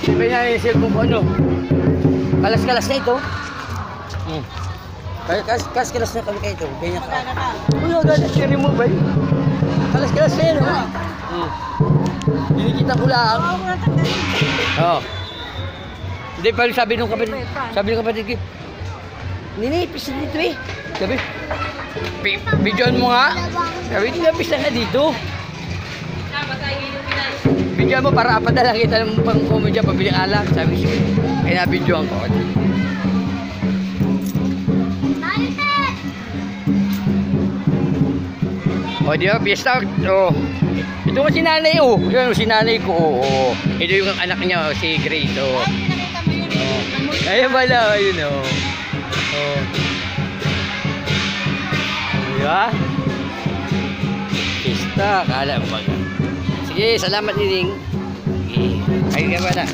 Siyempre na yung cellphone ko ano. Kalas-kalas na ito. Kalas-kalas na kami kayo ito. Ganyan ka. Uy, agad. Share mo ba yun? Kalas-kalas na yun. Dinikita ko lang. Oo. Hindi pa sabi nung kapatid. Sabi nung kapatid ko. Ninipis na dito eh. Sabi. Videoan mo nga. Sabi, ninipis na nga dito. Videoan mo para apadala kita ng pang-komedya, pabiling alak. Sabi siya. Kaya na-videoan ko. O, di ba? Fiesta. O. Ito ko si nanay, oh. Yan, si nanay ko, oh. Ito yung anak niya, oh, si Grace, oh. Ayan pala, yun, oh. Oh. Di ba? Fiesta, kala mo ba? Sige, salamat, Nining. Sige, ayun ka pala.